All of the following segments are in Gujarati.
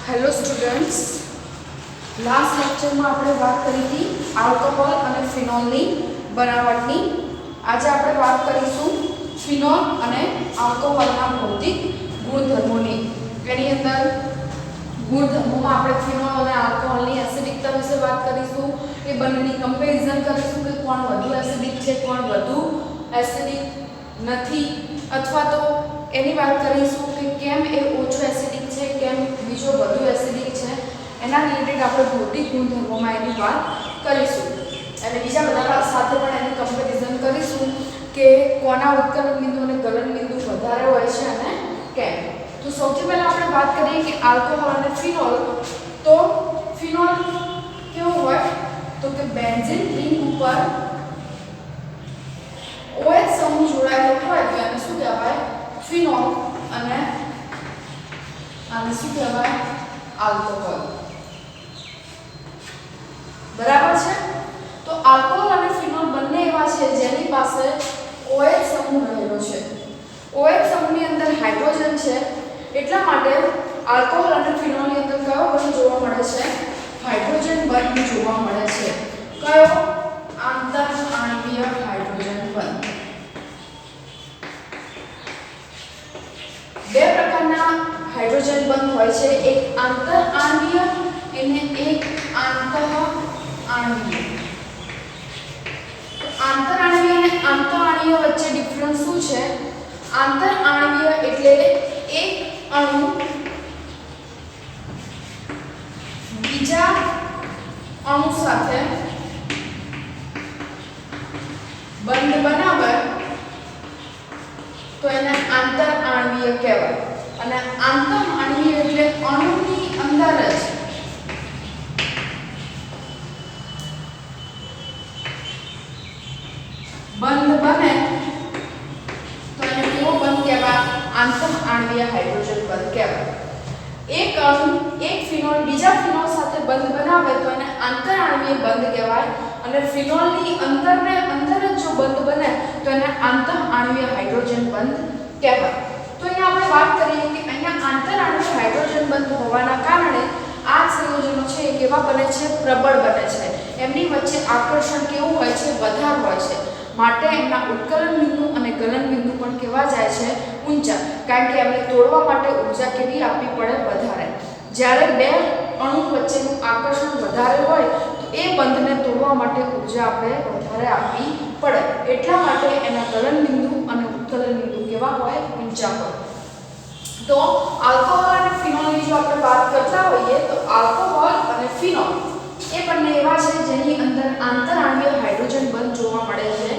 હેલો સ્ટુડન્ટ્સ, લાસ્ટ લેક્ચરમાં આપણે વાત કરી હતી આલ્કોહોલ અને ફિનોલની બનાવટની. આજે આપણે વાત કરીશું ફિનોલ અને આલ્કોહોલના ભૌતિક ગુણધર્મોની. એની અંદર ગુણધર્મોમાં આપણે ફિનોલ અને આલ્કોહોલની એસિડિકતા વિશે વાત કરીશું. એ બંનેની કમ્પેરિઝન કરીશું કે કોણ વધુ એસિડિક છે, કોણ વધુ એસિડિક નથી, અથવા તો એની વાત કરીશું કે કેમ એ ઓછો એસિડિક છે, કેમ બીજો વધુ એસિડિક છે. એના રિલેટેડ આપણે ભૌતિક ગુણધર્મોમાં એની વાત કરીશું અને બીજા બધા સાથે પણ એની કમ્પેરિઝન કરીશું કે કોના ઉત્કલન બિંદુ અને ગલન બિંદુ વધારે હોય છે અને કેમ. તો સૌથી પહેલા આપણે વાત કરીએ કે આલ્કોહોલ અને ફિનોલ. તો ફિનોલ કેવું હોય તો કે બેન્ઝીન રિંગ ઉપર OH સમૂહ જોડાયેલો હોય તો એને શું કહેવાય? ફિનોલ. અને આને શું કહેવાય? આલ્કોહોલ. બરાબર છે? તો આલ્કોહોલ અને ફિનોલ બંને એવા છે જેની પાસે OH સમૂહ રહેલો છે. OH સમૂહની અંદર હાઇડ્રોજન છે, એટલા માટે આલ્કોહોલ અને ફિનોલની અંદર કયો બંધ જોવા મળે છે? હાઇડ્રોજન બંધ જોવા મળે છે. કયો? આંતર આણ્વીય હાઇડ્રોજન બંધ. બે પ્રકારના હાઇડ્રોજન બંધ હોય છે, એક આંતર આણ્વીય અને એક આંતઃ આણ્વીય. તો આંતર આણ્વીય અને આંતઃ આણ્વીય વચ્ચે ડિફરન્સ શું છે? આંતર આણ્વીય એટલે એક અણુ બીજા અણુ સાથે બંધ બનાવે તો એને આંતર આણ્વીય કહેવાય. અને આંતઃ આણ્વીય એટલે અણુની અંદર જ બંધ બને તો એને કેવો બંધ કહેવાય? આંતઃ આણ્વીય હાઇડ્રોજન બંધ કહેવાય. એક અણુ એક ફિનોલ બીજા ફિનોલ સાથે બંધ બનાવે તો એને આંતર આણ્વીય બંધ કહેવાય. અને ફિનોલની અંદર ને અંદર જ જો બંધ બને તો એને આંતઃ આણ્વીય હાઇડ્રોજન બંધ કહેવાય. તો અહીંયા આપણે વાત કરીએ કે અહીંયા આંતર આણ્વીય હાઇડ્રોજન બંધ હોવાના કારણે આ સંયોજનો છે એ કેવા બને છે? પ્રબળ બને છે. એમની વચ્ચે આકર્ષણ કેવું હોય છે? વધારે હોય છે. માટે એમના ઉત્કલન બિંદુ અને ગલન બિંદુ પણ કેવા જાય છે? ઊંચા. કારણ કે એમને તોડવા માટે ઊર્જા કેટલી આપવી પડે? વધારે. જ્યારે બે અણુ વચ્ચેનું આકર્ષણ વધારે હોય તો એ બંધને તોડવા માટે ઊર્જા આપણે વધારે આપવી પડે. એટલા માટે એના ગલન બિંદુ અને ઉત્કલન બિંદુ કેવા હોય? ઊંચા હોય. તો આલ્કોહોલ અને ફિનોલની જો આપણે વાત કરતા હોઈએ તો આલ્કોહોલ અને ફિનોલ એ બંને એવા છે જેની અંદર આંતર આણ્વીય હાઇડ્રોજન બંધ જોવા મળે છે.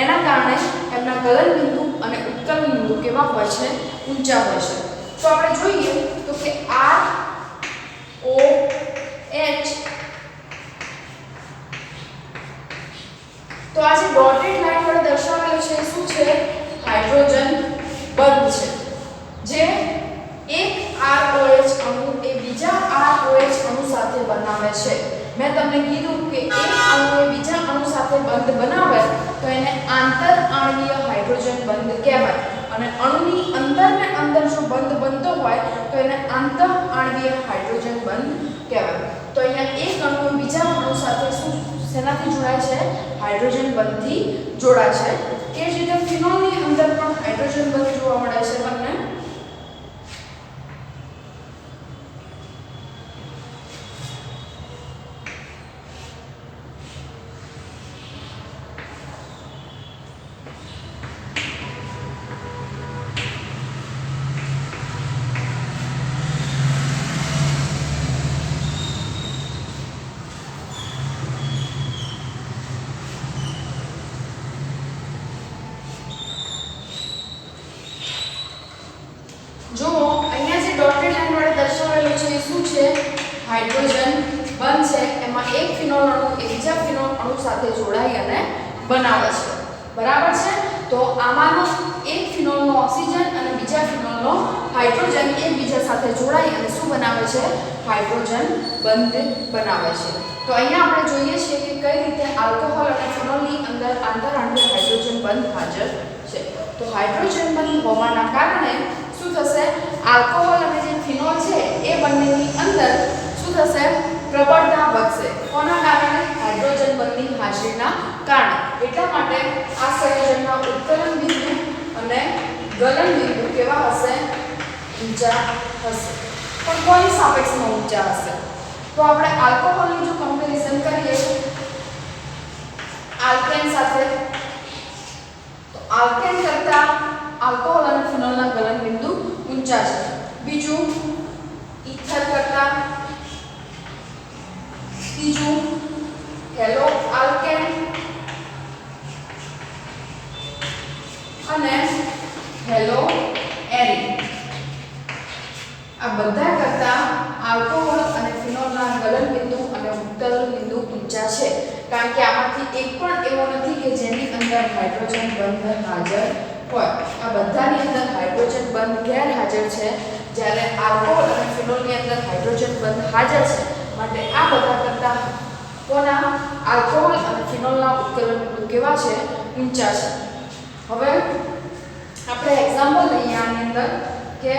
એના કારણે એમના ગલન બિંદુ અને ઉત્કલન બિંદુ કેવા હોય છે? ઊંચા હોય છે. તો આપણે જોઈએ તો કે ROH તો આ જે ડોટેડ લાઈન વડે દર્શાવેલું છે શું છે? હાઇડ્રોજન બંધ છે. જે એક ROH અણુ એ બીજા ROH અણુ સાથે બનાવે છે. મેં તમને કીધું કે એક અણુ એ બીજા અણુ સાથે બંધ બનાવે તો એને આંતર આણ્વીય હાઇડ્રોજન બંધ કહેવાય. અને અણુની અંદર ને અંદર જો બંધ બનતો હોય તો એને આંતઃ આણ્વીય હાઇડ્રોજન બંધ કહેવાય. તો અહીંયા એક અણુ બીજા અણુ સાથે શું શેનાથી જોડાય છે? હાઇડ્રોજન બંધથી જોડાય છે. એ જ રીતે ફિનોલની અંદર પણ હાઇડ્રોજન બંધ જોવા મળે છે બંને. જો અહીંયા જે ડોટેડ લાઈન વડે દર્શાવેલું છે એ શું છે? હાઇડ્રોજન બંધ છે. એમાં એક ફિનોલ અણુ એ બીજા ફિનોલ અણુ સાથે જોડાઈ અને બનાવે છે. બરાબર છે? તો આમાંનો એક ફિનોલનો ઓક્સિજન અને બીજા ફિનોલનો હાઇડ્રોજન એકબીજા સાથે જોડાઈ અને શું બનાવે છે? હાઇડ્રોજન બંધ બનાવે છે. તો અહીંયા આપણે જોઈએ છીએ કે કઈ રીતે આલ્કોહોલ અને ફિનોલની અંદર આંતર આણ્વીય હાઇડ્રોજન બંધ હાજર છે. તો હાઇડ્રોજન બંધ હોવાના કારણે શું થશે? આલ્કોહોલ અને જે ફિનોલ છે એ બંનેની અંદર અંદર શું થશે? પ્રબળતા વધશે. કોના કારણે? હાઇડ્રોજન બંધની હાજરીના કારણે. એટલા માટે આ સંયોજનના ઉત્કલન બિંદુ અને ગલન બિંદુ કેવા હશે? ઊંચા હશે. પણ કોની સાપેક્ષમાં ઊંચા હશે? તો આપણે આલ્કોહોલની જો કમ્પેરિઝન કરીએ આલ્કેન સાથે, તો આલ્કેન કરતા આલ્કોહોલ અને ફિનોલના ગલન બિંદુ ઊંચા છે. બીજું ઈથર કરતા, ત્રીજું હેલો આલ્કેન અને હેલો એરિન. આ બધા કરતા આલ્કોહોલ અને ફિનોલના ગલન બિંદુ અને ઉત્કલન બિંદુ ઊંચા છે, કારણ કે આમાંથી એક પણ એવો નથી કે જેની અંદર હાઇડ્રોજન બંધ હાજર હોય. આ બધાની અંદર હાઇડ્રોજન બંધ ગેરહાજર છે, જ્યારે આલ્કોહોલ અને ફિનોલની અંદર હાઇડ્રોજન બંધ હાજર છે. માટે આ બધા કરતા કોના? આલ્કોહોલ અને ફિનોલના ઉત્કલન બિંદુ કેવા છે? ઊંચા છે. હવે આપણે એક્ઝામ્પલ લઈએ આની અંદર કે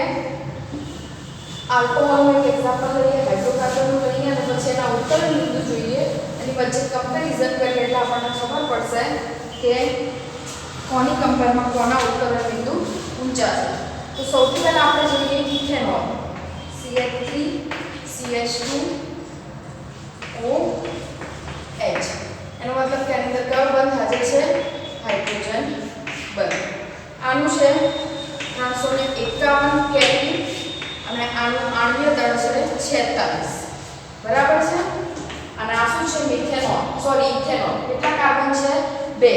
આલ્કોહોલનું એક એક્ઝામ્પલ લઈએ, હાઇડ્રોકાર્બનનું લઈએ અને પછી એના ઉત્કલન બિંદુ જોઈએ. એની વચ્ચે કમ્પેરિઝન કરીએ એટલે આપણને ખબર પડશે કે કોની કમ્પેરમાં કોના ઉત્કલન બિંદુ ઊંચા છે. તો સૌથી પહેલા આપણે જોઈએ ઇથેનોલ, CH3CH2OH. એનો મતલબ કે આની અંદર કયો બંધ હાજર છે? હાઇડ્રોજન બંધ. આનું છે 351 કેલ્વિન અને આનું આણ્વીય દળ છે 46. બરાબર છે. અને આ શું છે? Methanol, sorry ethanol. કેટલા કાર્બન છે? 2.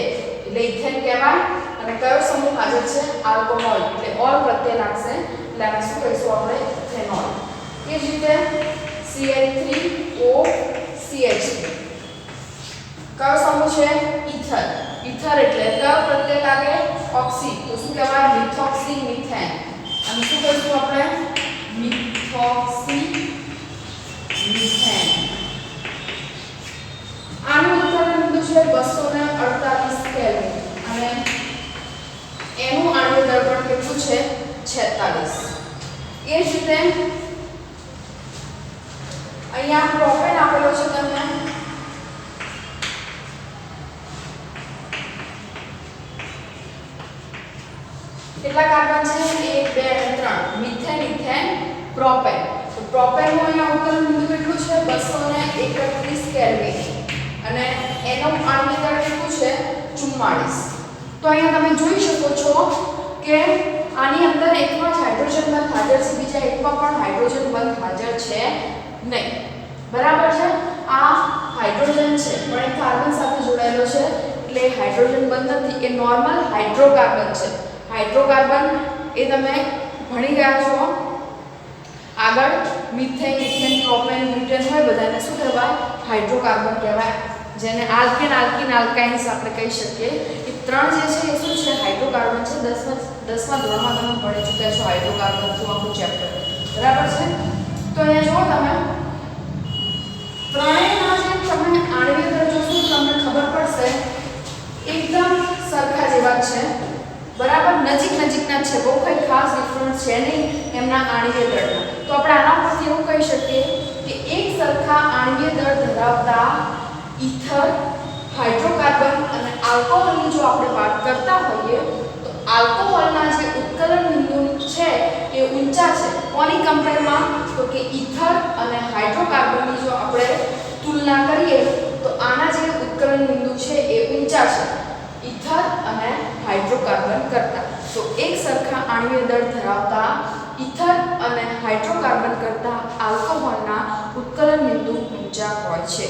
એટલે ઇથેન કહેવાય. અને કયો સમૂહ હાજર છે? આલ્કોહોલ. એટલે ઓલ પ્રત્યય લાગશે. એટલે આને શું કહીશું આપણે? ઇથેનોલ. એ જ રીતે CH3OCH3. કયો સમૂહ છે? ઇથર. ઇથર એટલે કયો પ્રત્યય લાગે? ઓક્સી. તો શું કહેવાય? Methoxy methane. અને શું કહીશું આપણે? Methoxy methane. આનું ઉત્કલન બિંદુ છે 248 કેલ્વિન અને એનું આણ્વીય દળ પણ કેટલું છે? 46. એ જ રીતે અહીંયા પ્રોપેન આપેલો છે તમને. કેટલા કાર્બન છે? 1 2 અને 3. Methane, ethane, propane. તો પ્રોપેનનું અહીંયા ઉત્કલન બિંદુ કેટલું છે? 231 કેલ્વિન અને એનું આણ્વીય દળ કેટલું છે? 44. તો અહીંયા તમે જોઈ શકો છો કે આની અંદર એકમાં જ હાઇડ્રોજન બંધ હાજર છે, બીજા એકમાં પણ હાઇડ્રોજન બંધ હાજર છે નહીં. બરાબર છે. આ હાઇડ્રોજન છે પણ એ કાર્બન સાથે જોડાયેલો છે એટલે હાઇડ્રોજન બંધ નથી. એ નોર્મલ હાઇડ્રોકાર્બન છે. હાઇડ્રોકાર્બન એ તમે ભણી ગયા છો આગળ. મિથેન, ઇથેન, પ્રોપેન, બ્યુટેન હોય બધાને શું કહેવાય? હાઇડ્રોકાર્બન કહેવાય. જેને આલ્કેન, આલ્કીન, આલ્કાઇન્સ આપણે કહી શકીએ. એ ત્રણ જે છે એ શું છે? હાઇડ્રોકાર્બન છે. 10મા ધોરણમાં તમે ભણી ચૂક્યા છો હાઇડ્રોકાર્બન નું આખું ચેપ્ટર. બરાબર છે. તો અહીંયા જો તમે ત્રણેયના જે તમે આણ્વીય દળ જોશો તમને ખબર પડશે એકદમ સરખા જેવા છે. બરાબર, નજીકના છે. બહુ કઈ ખાસ ડિફરન્સ છે નહીં એમના આણ્વીય દળમાં. તો આપણે આના પરથી એવું કહી શકીએ કે એક સરખા આણ્વીય દળ ધરાવતા ઈથર, હાઇડ્રોકાર્બન અને આલ્કોહોલની જો આપણે વાત કરતા હોઈએ તો આલ્કોહોલના જે ઉત્કલન બિંદુ છે એ ઊંચા છે. કોની કમ્પેરમાં? તો કે ઈથર અને હાઇડ્રોકાર્બનની જો આપણે તુલના કરીએ તો આના જે ઉત્કલન બિંદુ છે એ ઊંચા છે ઈથર અને હાઇડ્રોકાર્બન કરતા. તો એક સરખા આણ્વીય દળ ધરાવતા ઈથર અને હાઇડ્રોકાર્બન કરતા આલ્કોહોલના ઉત્કલન બિંદુ ઊંચા હોય છે.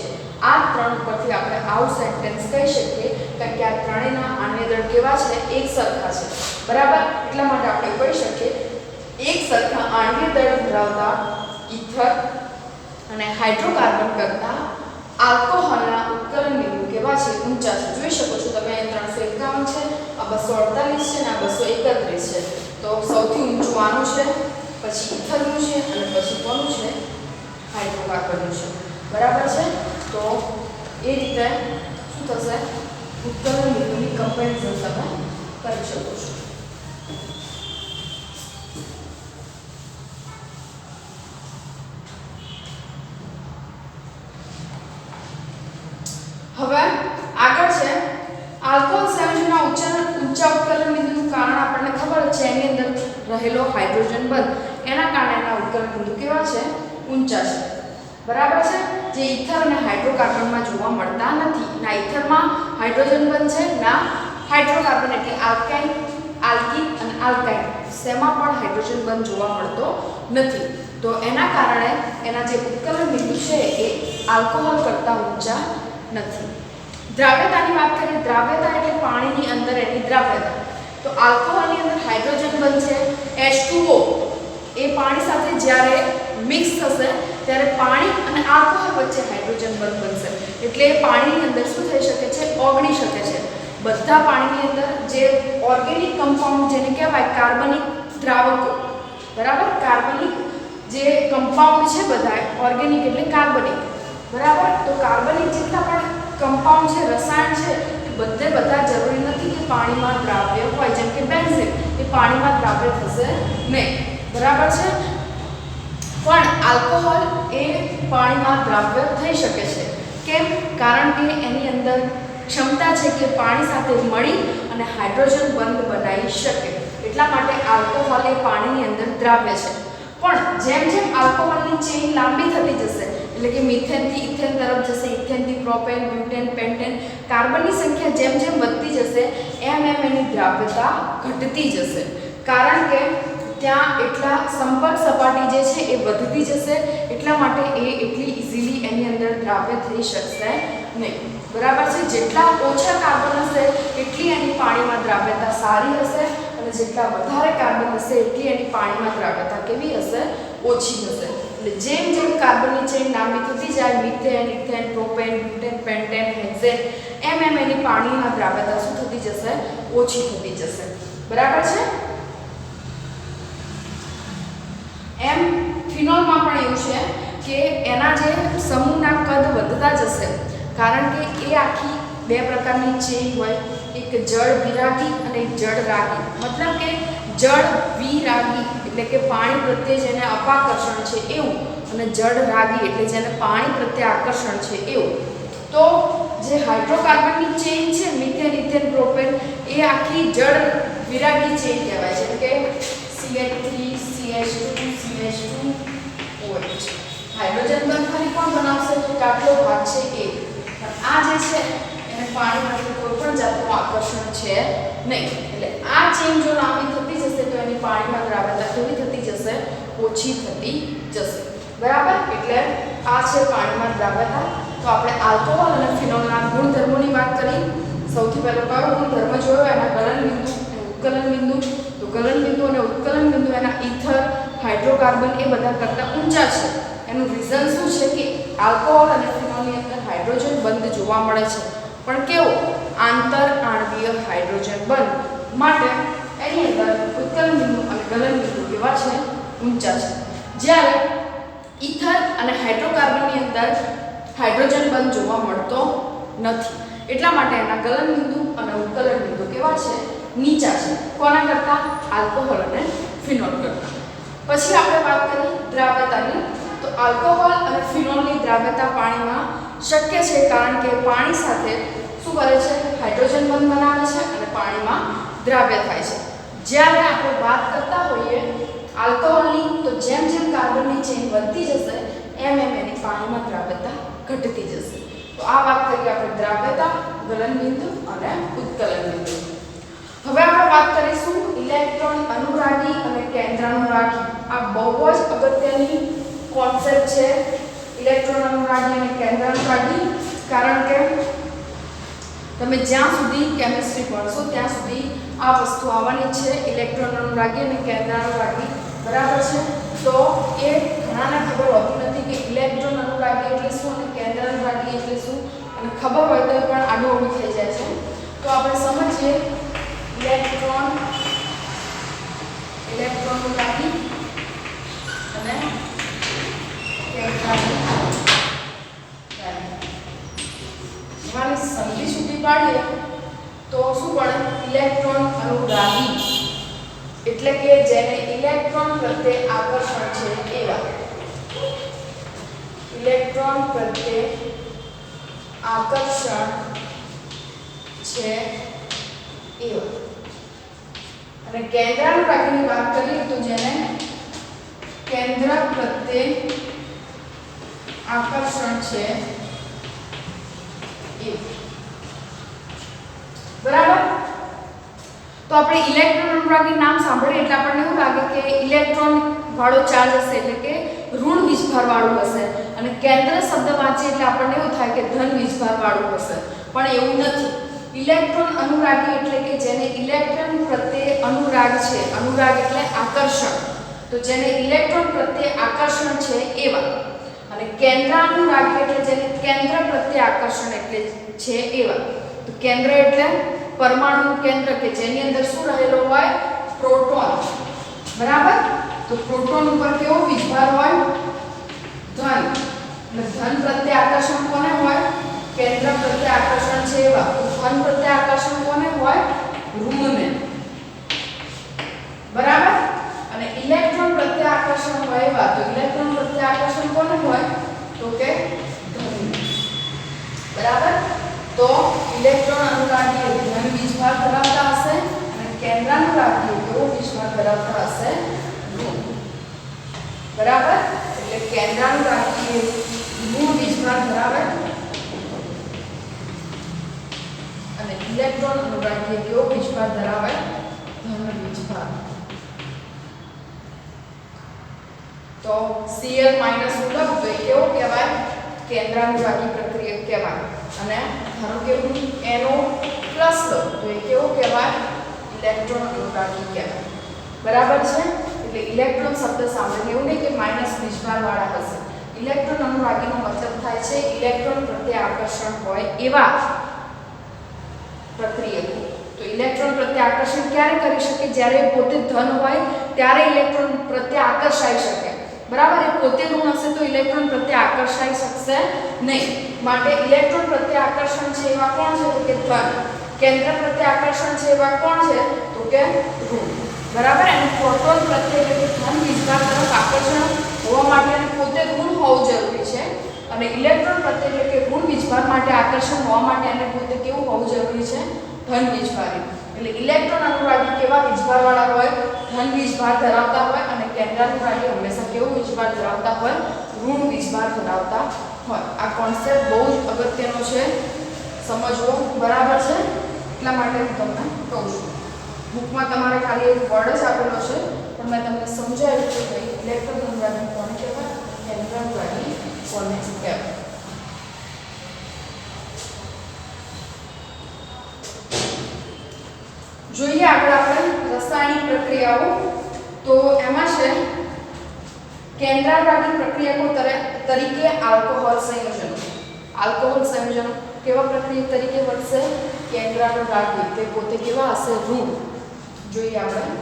આ ત્રણ પરથી આપણે આવું સેન્ટેન્સ કહી શકીએ કારણ કે આ ત્રણેયના આણ્વીય દળ કેવા છે? એક સરખા છે. બરાબર, એટલા માટે આપણે કહી શકીએ એક સરખા આણ્વીય દળ ધરાવતા ઈથર અને હાઇડ્રોકાર્બન કરતા આલ્કોહોલના ઉત્કલન બિંદુ કેવા છે? ઊંચા છે. જોઈ શકો છો તમે 351 છે, આ 248 છે અને આ 231 છે. તો સૌથી ઊંચું આનું છે, પછી ઈથરનું છે અને પછી કોનું છે? હાઇડ્રોકાર્બનનું છે. બરાબર છે. તો એ રીતે શું થશે? ઉત્કલન બિંદુની કમ્પેરિઝન તમે કરી શકો છો. રહેલો હાઇડ્રોજન બંધ એના કારણે એના ઉત્કલન બિંદુ કેવા છે? ઊંચા છે. બરાબર છે? જે ઇથર અને હાઇડ્રોકાર્બનમાં જોવા મળતા નથી. ના ઇથરમાં હાઇડ્રોજન બંધ છે, ના હાઇડ્રોકાર્બન એટલે આલ્કાઇન, આલ્કિન અને આલ્કાઇન શેમાં પણ હાઇડ્રોજન બંધ જોવા મળતો નથી. તો એના કારણે એના જે ઉત્કલન બિંદુ છે એ આલ્કોહોલ કરતાં ઊંચા નથી. દ્રાવ્યતાની વાત કરીએ, દ્રાવ્યતા એટલે પાણીની અંદર એની દ્રાવ્યતા. તો આલ્કોહોલની અંદર હાઇડ્રોજન બંધ છે, H2O એ પાણી સાથે જ્યારે મિક્સ થશે ત્યારે પાણી અને આલ્કોહોલ વચ્ચે હાઇડ્રોજન બંધ બનશે. એટલે પાણીની અંદર શું થઈ શકે છે? ઓગળી શકે છે. બધા પાણીની અંદર જે ઓર્ગેનિક કમ્પાઉન્ડ જેને કહેવાય કાર્બનિક દ્રાવકો, બરાબર, કાર્બનિક જે કમ્પાઉન્ડ છે બધા ઓર્ગેનિક એટલે કાર્બનિક, બરાબર. તો કાર્બનિક જેટલા પણ કમ્પાઉન્ડ છે, રસાયણ છે, બધા જરૂરી નથી કે પાણીમાં દ્રાવ્ય હોય. જેમ કે બેન્ઝીન એ પાણીમાં દ્રાવ્ય થશે નહીં, બરાબર છે. પણ આલ્કોહોલ એ પાણીમાં દ્રાવ્ય થઈ શકે છે. કેમ? કારણ કે એની અંદર ક્ષમતા છે કે પાણી સાથે મળી અને હાઇડ્રોજન બંધ બનાવી શકે. એટલા માટે આલ્કોહોલ એ પાણીની અંદર દ્રાવ્ય છે. પણ જેમ જેમ આલ્કોહોલની ચેઇન લાંબી થતી જશે, એટલે કે મિથેનથી ઇથેન તરફ જશે, ઇથેનથી પ્રોપેન, બ્યુટેન, પેન્ટેન, કાર્બનની સંખ્યા જેમ જેમ વધતી જશે એમ એમ એની દ્રાવ્યતા ઘટતી જશે. કારણ કે ત્યાં એટલા સંપર્ક સપાટી જે છે એ વધતી જશે. એટલા માટે એ એટલી ઇઝીલી એની અંદર દ્રાવ્ય થઈ શકશે નહીં, બરાબર છે. જેટલા ઓછા કાર્બન હશે એટલી એની પાણીમાં દ્રાવ્યતા સારી હશે, અને જેટલા વધારે કાર્બન હશે એટલી એની પાણીમાં દ્રાવ્યતા કેવી હશે? ઓછી હશે. એટલે જેમ જેમ કાર્બનની ચેઇન લાંબી થતી જાય, methane, ethane, propane, butane, pentane, hexane, એમ એમ એની પાણીમાં દ્રાવ્યતા શું થતી જશે? ઓછી થતી જશે, બરાબર છે. એમ ફિનોલમાં પણ એવું છે કે એના જે સમૂહના કદ વધતા જશે, કારણ કે એ આખી બે પ્રકારની ચેઇન હોય, એક જળ વિરાગી અને એક જળ રાગી. મતલબ કે જળ વિરાગી એટલે કે પાણી પ્રત્યે જેને અપાકર્ષણ છે એવું, અને જળ રાગી એટલે જેને પાણી પ્રત્યે આકર્ષણ છે એવું. તો જે હાઇડ્રોકાર્બનની ચેઇન છે, મિથેન, ઇથેન, પ્રોપેન, એ આખી જળ વિરાગી ચેઇન કહેવાય છે. કે CH3 CH2 CH2 OH. Hydrogen બંધ ખાલી કોણ બનાવશે? તો આટલો ભાગ છે એ. પણ આ જે છે એને પાણી પ્રત્યે કોઈ પણ જાતનું આકર્ષણ છે નહીં. એટલે આ ચેઇન જો લાંબી થતી જશે તો એની પાણીમાં દ્રાવ્યતા કેવી થતી જશે? ઓછી થતી જશે, બરાબર. એટલે આ છે પાણીમાં દ્રાવ્યતા. તો આપણે આલ્કોહોલ અને ફિનોલના ગુણધર્મોની વાત કરી. સૌથી પહેલો કયો ગુણધર્મ જોયો? એના ગલન બિંદુ, ઉત્કલન બિંદુ. તો ગલન બિંદુ અને ઉત્કલન બિંદુ એના ઇથર, હાઇડ્રોકાર્બન એ બધા કરતાં ઊંચા છે. એનું રીઝન શું છે કે આલ્કોહોલ અને ફિનોલની અંદર હાઇડ્રોજન બંધ જોવા મળે છે, પણ કેવો? આંતર આણ્વીય હાઇડ્રોજન બંધ. માટે એની અંદર ઉત્કલન બિંદુ અને ગલન બિંદુ કેવા છે? ઊંચા છે. જ્યારે ઇથર અને હાઇડ્રોકાર્બનની અંદર હાઇડ્રોજન બંધ જોવા મળતો નથી. એટલા માટે એના ગલન બિંદુ અને ઉત્કલન બિંદુ કેવા છે? નીચા છે. કોના કરતા? આલ્કોહોલ અને ફિનોલ કરતા. પછી આપણે વાત કરી દ્રાવ્યતાની. તો આલ્કોહોલ અને ફિનોલની દ્રાવ્યતા પાણીમાં શક્ય છે, કારણ કે પાણી સાથે શું કરે છે? હાઇડ્રોજન બંધ બનાવે છે અને પાણીમાં દ્રાવ્ય થાય છે. જ્યારે આપણે વાત કરતા હોઈએ આલ્કોહોલની, તો જેમ જેમ કાર્બનની ચેઇન વધતી જશે એમ એમ એની પાણીમાં દ્રાવ્યતા ઘટતી જશે. તો આ વાત કરીએ આપણે દ્રાવ્યતા, ગલન બિંદુ અને ઉત્કલન બિંદુ. હવે આપણે વાત કરીશું ઇલેક્ટ્રોન અનુરાગી અને કેન્દ્રાનુરાગી. આ બહુ જ અગત્યની કોન્સેપ્ટ છે, ઇલેક્ટ્રોન અનુરાગી અને કેન્દ્રાનુરાગી. કારણ કે તમે જ્યાં સુધી કેમિસ્ટ્રી ભણશો ત્યાં સુધી આ વસ્તુ આવવાની છે, ઇલેક્ટ્રોન અનુરાગી અને કેન્દ્રાનુરાગી, બરાબર છે. તો એ ઘણાને ખબર હોતી નથી કે ઇલેક્ટ્રોન અનુરાગી એટલે શું અને કેન્દ્ર અનુરાગી એટલે શું, અને ખબર હોય તો પણ આડું અવળું થઈ જાય છે. તો આપણે સમજીએ ઇલેક્ટ્રોન અનુરાગી અને એમાંની સંધિ સુધી પાડીએ તો શું પડે? ઇલેક્ટ્રોન અનુરાગી એટલે કે જેને ઇલેક્ટ્રોન પ્રત્યે આકર્ષણ છે એવા. ઇલેક્ટ્રોન પ્રત્યે આકર્ષણ છે એવા. અને કેન્દ્રાનુરાગીની વાત કરીએ તો જેને કેન્દ્ર પ્રત્યે આકર્ષણ છે એ બરાબર. તો આપણે ઇલેક્ટ્રોન અનુરાગી નામ સાંભળીએ એટલે આપણને એવું લાગે કે ઇલેક્ટ્રોન વાળો ચાર્જ હશે એટલે કે ઋણ વીજભાર વાળું હશે અને કેન્દ્ર શબ્દ વાંચીએ એટલે આપણને એવું થાય કે ધન વીજભાર વાળું હશે, પણ એવું નથી. ઇલેક્ટ્રોન અનુરાગી એટલે કે જેને ઇલેક્ટ્રોન પ્રત્યે અનુરાગ છે, અનુરાગ એટલે આકર્ષણ, તો જેને ઇલેક્ટ્રોન પ્રત્યે આકર્ષણ છે એવા. અને કેન્દ્રાનુરાગી એટલે જેને કેન્દ્ર પ્રત્યે આકર્ષણ એટલે છે એવા. તો કેન્દ્ર એટલે પરમાણુનું કેન્દ્ર કે જેની અંદર શું રહેલો હોય? પ્રોટોન. બરાબર. તો પ્રોટોન ઉપર કેવો વીજભાર હોય? ધન. એટલે ધન પ્રત્યે આકર્ષણ કોને હોય? કેન્દ્ર પ્રત્યે આકર્ષણ છે એવા. તો ધન પ્રત્યે આકર્ષણ કોને હોય? ઋણને. બરાબર. અને ઇલેક્ટ્રોન પ્રત્યે આકર્ષણ હોય એવા. તો ઇલેક્ટ્રોન પ્રત્યે આકર્ષણ કોને હોય? તો કે ધન. બરાબર. તો ઇલેક્ટ્રોન અનુરાગી ધન વીજભાર ધરાવતા હશે અને કેન્દ્રાનુરાગી કેવો વીજભાર ધરાવતા હશે? ઋણ. બરાબર. એટલે કેન્દ્રાનુરાગી ઋણ વીજભાર ધરાવે અને ઇલેક્ટ્રોન અનુરાગી કેવો વીજભાર ધરાવે? ધન વીજભાર. તો Cl- મુજબ તો એ કેવો કહેવાય? કેન્દ્રાનુરાગી પ્રક્રિયા કહેવાય. અને ધારો કે હું NO+ લઉં તો એ કેવો કહેવાય? ઇલેક્ટ્રોન અનુરાગી કહેવાય. બરાબર છે. એટલે ઇલેક્ટ્રોન શબ્દ સામાન્ય એવું નહીં કે માઈનસ વીજભાર વાળા હશે. ઇલેક્ટ્રોન અનુરાગીનો મતલબ થાય છે ઇલેક્ટ્રોન પ્રત્યે આકર્ષણ હોય એવા પ્રક્રિયકો. તો ઇલેક્ટ્રોન પ્રત્યે આકર્ષણ ક્યારે કરી શકે? જ્યારે પોતે ધન હોય ત્યારે ઇલેક્ટ્રોન પ્રત્યે આકર્ષાઈ શકે. બરાબર. એ પોતે ઋણ હશે તો ઇલેક્ટ્રોન પ્રત્યે આકર્ષાઈ શકશે નહીં. માટે ઇલેક્ટ્રોન પ્રત્યે આકર્ષણ છે એવા કોણ છે? તો કે ધન. કેન્દ્ર પ્રત્યે આકર્ષણ છે એવા કોણ છે? તો કે ઋણ. બરાબર. અને પ્રોટોન પ્રત્યે એટલે કે ધન વીજભાર તરફ આકર્ષણ હોવા માટે એને પોતે ઋણ હોવું જરૂરી છે અને ઇલેક્ટ્રોન પ્રત્યે એટલે કે ઋણ વીજભાર માટે આકર્ષણ હોવા માટે એને પોતે કેવું હોવું જરૂરી છે? ધન વીજભારી. એટલે ઇલેક્ટ્રોન અનુરાગી કેવા વીજભાર વાળા હોય? ધન વીજભાર ધરાવતા હોય અને કેન્દ્રાનુરાગી હંમેશા કેવું વીજભાર ધરાવતા હોય? ઋણ વીજભાર ધરાવતા હોય. આ કોન્સેપ્ટ બહુ જ અગત્યનો છે સમજવો. બરાબર છે. એટલા માટે હું તમને કહું છું. બુકમાં તમારે ખાલી એક વર્ડ જ આપેલો છે પણ મેં તમને સમજાવ્યું કે ભાઈ ઇલેક્ટ્રોન અનુરાગી કોને કહેવાય? કેન્દ્રાનુરાગી કોને કહેવાય? જોઈએ આગળ આપણે રાસાયણિક પ્રક્રિયાઓ. તો એમાં છે કેન્દ્રાનુરાગી પ્રક્રિયકો તરીકે આલ્કોહોલ સંયોજનો. આલ્કોહોલ સંયોજનો કેવા પ્રક્રિયક તરીકે વર્તશે? કેન્દ્રાનુરાગી. તે પોતે કેવા હશે? ઋણ. જોઈએ આપણે.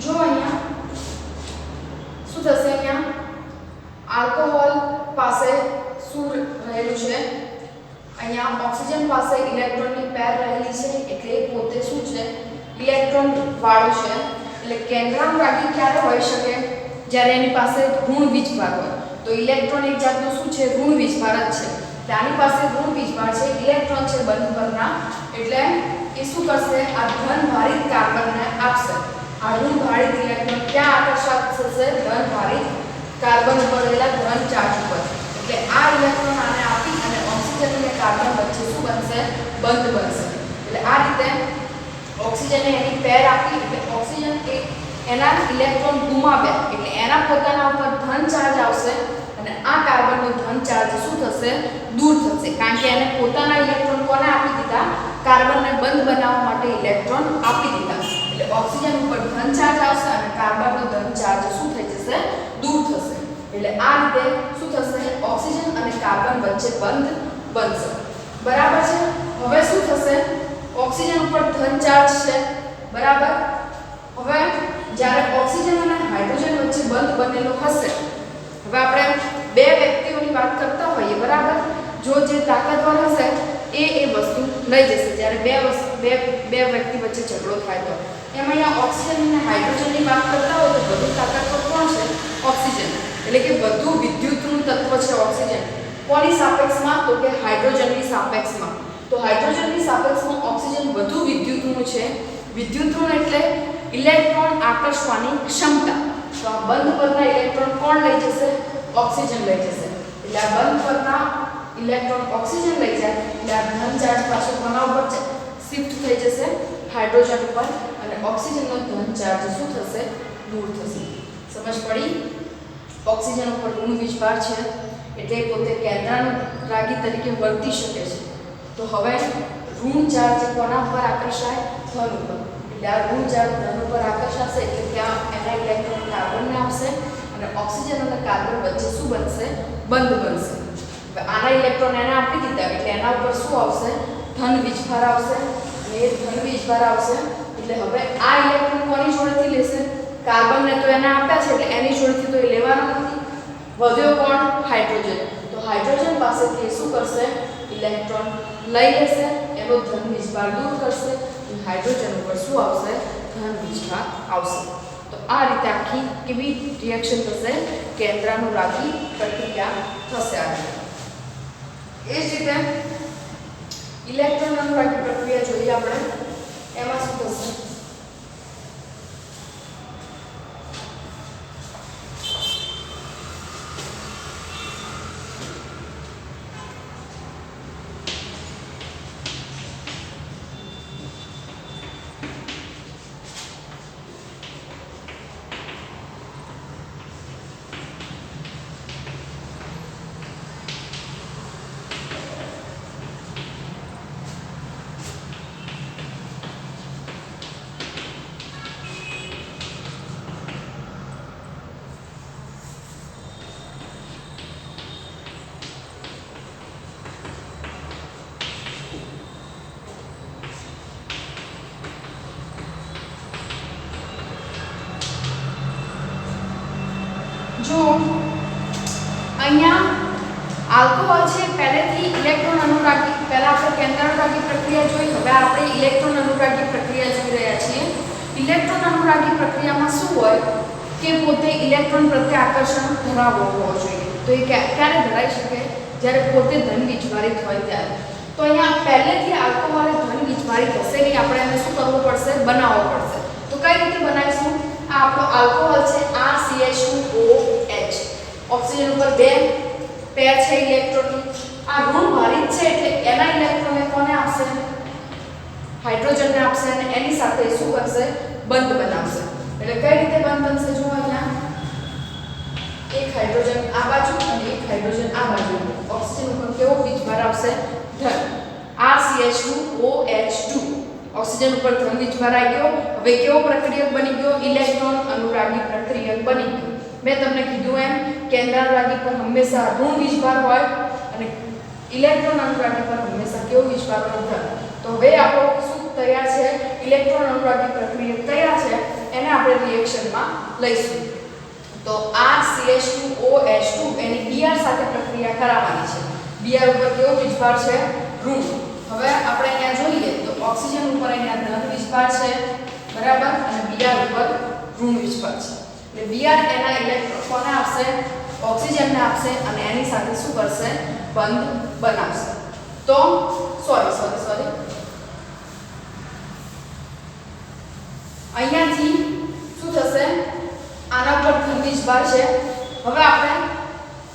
જો અહીંયા શું થશે? અહીંયા આલ્કોહોલ પાસે શું રહેલું છે? અહીંયા ઓક્સિજન પાસે ઇલેક્ટ્રોનની પેર રહેલી છે એટલે એ પોતે શું છે? ઇલેક્ટ્રોન વાળો છે. એટલે કેન્દ્રાનુરાગી ક્યારે હોઈ શકે? જ્યારે એની પાસે ઋણ વીજભાર હોય. તો ઇલેક્ટ્રોન એક જાતનો શું છે? ઋણ વીજભાર જ છે. તેની પાસે ઋણ વીજભાર છે, ઇલેક્ટ્રોન છે બંધ પરના, એટલે એ શું કરશે? આ ધન ભારિત કાર્બનને આપશે. આ ઋણ ભારિત ઇલેક્ટ્રોન ક્યાં આકર્ષિત થશે? ધન ભારિત કાર્બન ઉપર રહેલા ધન ચાર્જ ઉપર. એટલે આ ઇલેક્ટ્રોન આને આપી અને ઓક્સિજન અને કાર્બન વચ્ચે શું બનશે? બંધ બનશે. એટલે આ રીતે ઓક્સિજનને એની પેર આપી એટલે ઓક્સિજન એના ઇલેક્ટ્રોન ગુમાવ્યા એટલે એના પોતાના ઉપર ધન ચાર્જ આવશે અને આ કાર્બનનો ધન ચાર્જ શું થશે? દૂર થશે. કારણ કે એને પોતાના ઇલેક્ટ્રોન કોને આપી દીધા? કાર્બનને બંધ બનાવવા માટે ઇલેક્ટ્રોન આપી દીધા. એટલે ઓક્સિજન ઉપર ધન ચાર્જ આવશે અને કાર્બનનો ધન ચાર્જ શું થઈ જશે? એટલે આ રીતે શું થશે ઓક્સિજન અને કાર્બન વચ્ચે બંધ બનશે બરાબર છે હવે શું થશે ઓક્સિજન ઉપર ધન ચાર્જ છે બરાબર હવે જ્યારે ઓક્સિજન અને હાઇડ્રોજન વચ્ચે બંધ બનેલો હશે હવે આપણે બે વ્યક્તિઓની વાત કરતા હોઈએ બરાબર જો જે તાકાતવર હશે એ વસ્તુ લઈ જશે જ્યારે બે વ્યક્તિ વચ્ચે ઝઘડો થાય તો એમ અહીંયા ઓક્સિજન અને હાઇડ્રોજનની વાત કરતા હોય તો વધુ તાકાતવર કોણ છે ઓક્સિજન એટલે કે વધુ વિદ્યુતનું તત્વ છે ઓક્સિજન કોની સાપેક્ષમાં તો કે હાઇડ્રોજનની સાપેક્ષમાં તો હાઇડ્રોજનની સાપેક્ષમાં ઓક્સિજન વધુ વિદ્યુતનું છે વિદ્યુતનું એટલે ઇલેક્ટ્રોન આકર્ષવાની ક્ષમતા તો આ બંધ પરના ઇલેક્ટ્રોન કોણ લઈ જશે ઓક્સિજન લઈ જશે એટલે આ બંધ પરના ઇલેક્ટ્રોન ઓક્સિજન લઈ જાય એટલે આ ધન ચાર્જ પાછો કોના ઉપર શિફ્ટ થઈ જશે હાઇડ્રોજન ઉપર અને ઓક્સિજનનો ધન ચાર્જ શું થશે દૂર થશે સમજ પડી ઓક્સિજન ઉપર ઋણ વીજભાર છે એટલે પોતે કેન્દ્રાનુરાગી તરીકે વર્તી શકે છે તો હવે ઋણ ચાર્જ કોના પર આકર્ષાય ધન ઉપર એટલે આ ઋણ ચાર્જ ધન ઉપર આકર્ષાશે એટલે ત્યાં એના ઇલેક્ટ્રોન કાર્બનને આપશે અને ઓક્સિજન અને કાર્બન વચ્ચે શું બનશે બંધ બનશે હવે આના ઇલેક્ટ્રોન એને આપી દીધા એટલે એના ઉપર શું આવશે ધન વીજભાર આવશે અને એ ધન વીજભાર આવશે એટલે હવે આ ઇલેક્ટ્રોન કોની જોડેથી લેશે કાર્બનને તો એને આપ્યા છે એટલે એની જોડેથી તો એ લેવાનો નથી વધ્યો કોણ હાઇડ્રોજન તો હાઇડ્રોજન પાસેથી શું કરશે ઇલેક્ટ્રોન લઈ લેશે એનો ધન વીજભાર દૂર કરશે અને હાઇડ્રોજન ઉપર શું આવશે ધન વીજભાર આવશે તો આ રીતે આખી કેવી રિએક્શન થશે કેન્દ્રાનુરાગી પ્રક્રિયા થશે આ રીતે એ જ રીતે ઇલેક્ટ્રોન અનુરાગી પ્રક્રિયા જોઈએ આપણે એમાં શું થશે જો અહીંયા આલ્કોહોલ છે પહેલેથી ઇલેક્ટ્રોન અનુરાગી પહેલા આપણે કેન્દ્રાનુરાગી પ્રક્રિયા જોઈ હવે આપણે ઇલેક્ટ્રોન અનુરાગી પ્રક્રિયા જોઈ રહ્યા છીએ ઇલેક્ટ્રોન અનુરાગી પ્રક્રિયામાં શું હોય કે પોતે ઇલેક્ટ્રોન પ્રત્યે આકર્ષણ ધરાવવો હોવો જોઈએ તો એ ક્યારે ધરાઈ શકે જ્યારે પોતે ધન વીજભારિત હોય ત્યારે તો અહીંયા પહેલેથી આલ્કોહોલ ધન વીજભારિત હશે નહીં આપણે એને શું કરવું પડશે બનાવવો પડશે તો કઈ રીતે બનાવીશું આ આપણો આલ્કોહોલ છે RCH2OH ઓક્સિજન ઉપર બે પેર છે ઇલેક્ટ્રોનની આ ઋણ ભારિત છે એટલે એના ઇલેક્ટ્રોનને કોને આપશે હાઇડ્રોજનને આપશે અને એની સાથે શું કરશે બંધ બનાવશે એટલે કઈ રીતે બંધ બનશે જો અહીંયા એક હાઇડ્રોજન આ બાજુ અને એક હાઇડ્રોજન આ બાજુ ઓક્સિજન ઉપર કેવો વીજભાર આવશે ધન RCH2OH2 ઓક્સિજન ઉપર ધન વીજભાર આવી ગયો હવે કેવો પ્રક્રિયક બની ગયો ઇલેક્ટ્રોન અનુરાગી પ્રક્રિયક બની ગયો મેં તમને કીધું એમ કેન્દ્રાનુરાગી પર હંમેશા ઋણ વીજભાર હોય અને ઇલેક્ટ્રોન અનુરાગી પર હંમેશા કેવો વીજભાર હોય ધન તો હવે આપણો શું તૈયાર છે ઇલેક્ટ્રોન અનુરાગી પ્રક્રિયક તૈયાર છે એને આપણે રિએક્શનમાં લઈશું તો RCH2OH2 એની Br સાથે પ્રક્રિયા કરાવવાની છે Br ઉપર કેવો વીજભાર છે ઋણ હવે આપણે અહીંયા જોઈએ તો ઓક્સિજન ઉપર અહીંયા ધન વીજભાર છે બરાબર અને Br ઉપર ઋણ વીજભાર છે એટલે Br એના ઇલેક્ટ્રોન કોને આપશે ઓક્સિજનને આપશે અને એની સાથે શું કરશે બંધ બનાવશે તો સોરી અહીંયાથી શું થશે આના પર ધન વીજભાર છે હવે આપણે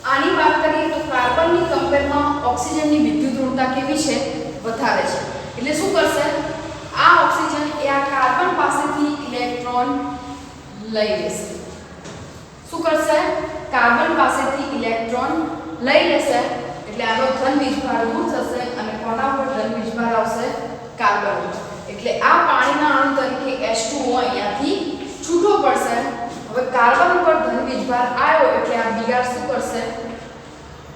આની વાત કરીએ તો કાર્બનની કમ્પેરમાં ઓક્સિજનની વિદ્યુત ઋણતા કેવી છે વધારે છે એટલે શું કરશે આ ઓક્સિજન એ આ કાર્બન પાસેથી ઇલેક્ટ્રોન લઈ લેશે શું કરશે કાર્બન પાસેથી ઇલેક્ટ્રોન લઈ લેશે એટલે આનો ધન વીજભાર દૂર થશે અને કોના પર ધન વીજભાર આવશે કાર્બન એટલે આ પાણીના અણુ તરીકે H2O અહીંયાથી છૂટો પડશે હવે કાર્બન ઉપર ધન વીજભાર આવ્યો એટલે આ Br શું કરશે,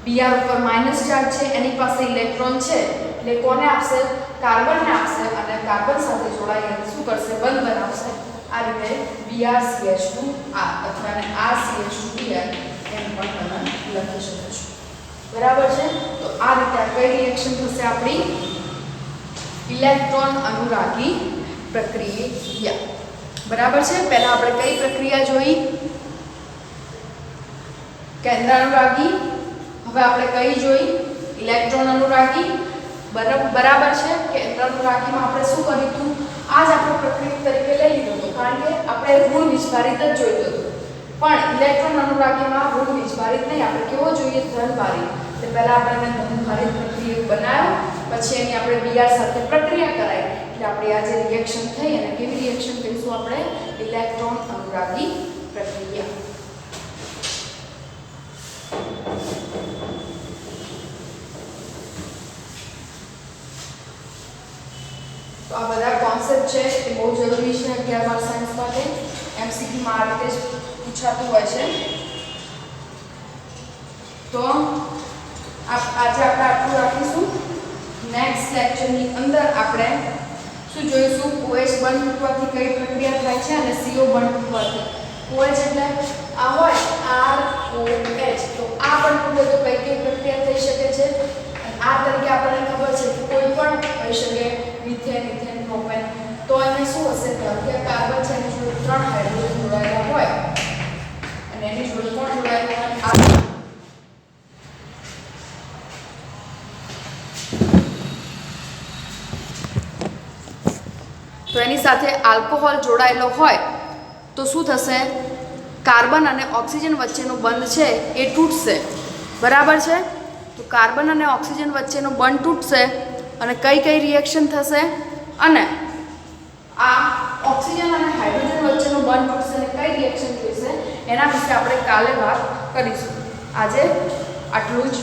Br ઉપર માઈનસ ચાર્જ છે, એની પાસે ઇલેક્ટ્રોન છે એટલે કોને આપશે, કાર્બનને આપશે અને કાર્બન સાથે જોડાઈને શું કરશે, બંધ બનાવશે. આ રીતે BrCH2R અથવા RCH2Br એમ પણ તમે લખી શકો છો. બરાબર છે. તો આ રીતે આ કઈ રિએક્શન થશે, આપણી ઇલેક્ટ્રોન અનુરાગી પ્રક્રિયા. બરાબર છે. પહેલા આપણે કઈ પ્રક્રિયા જોઈ, કેન્દ્ર અનુરાગી. હવે આપણે કઈ જોઈ, ઇલેક્ટ્રોન અનુરાગી. બરાબર છે. કેન્દ્ર અનુરાગીમાં આપણે શું કર્યું હતું, આ જ આપણે પ્રક્રિયા તરીકે લઈ લીધું હતું કારણ કે આપણે ઋણ વિસ્ભારિત જ જોઈતું હતું. પણ ઇલેક્ટ્રોન અનુરાગીમાં ઋણ વિસ્ભારિત નહીં, આપણે કેવો જોઈએ, ધનભારિત. તો પહેલા આપણે એને ધનભારિત પ્રક્રિયા બનાવ્યો, પછી એની આપણે Br સાથે પ્રક્રિયા કરાવી એટલે આપણી આ જે રિએક્શન થઈ અને કેવી રિએક્શન કહીશું આપણે, ઇલેક્ટ્રોન અનુરાગી પ્રક્રિયા. તો આ બધા કોન્સેપ્ટ છે એ બહુ જરૂરી છે 11મા સાયન્સ માટે. MCQ માં આ રીતે જ પૂછાતું હોય છે. તો આજે આપણે આટલું રાખીશું. નેક્સ્ટ લેક્ચરની અંદર આપણે શું જોઈશું, OH બંધ તૂટવાથી કઈ પ્રક્રિયા થાય છે અને CO બંધ તૂટવાથી. OH એટલે આ હોય ROH, તો આ બંધ તૂટે તો કઈ કઈ પ્રક્રિયા થઈ શકે છે. આ તરીકે આપણને ખબર છે કે કોઈ પણ હોઈ શકે, મિથેન, ઇથેન, પ્રોપેન. તો એને શું હશે, કે કાર્બન છે એની જોડે 3 હાઇડ્રોજન જોડાયેલા હોય અને એની જોડે કોણ જોડાયેલું હોય, તો એની સાથે આલ્કોહોલ જોડાયેલો હોય તો શું થશે, કાર્બન અને ઓક્સિજન વચ્ચેનો બંધ છે એ તૂટશે. બરાબર છે. તો કાર્બન અને ઓક્સિજન વચ્ચેનો બંધ તૂટશે અને કઈ કઈ રિએક્શન થશે, અને આ ઓક્સિજન અને હાઇડ્રોજન વચ્ચેનો બંધ તૂટશે અને કઈ રિએક્શન થશે એના વિશે આપણે કાલે વાત કરીશું. આજે આટલું જ.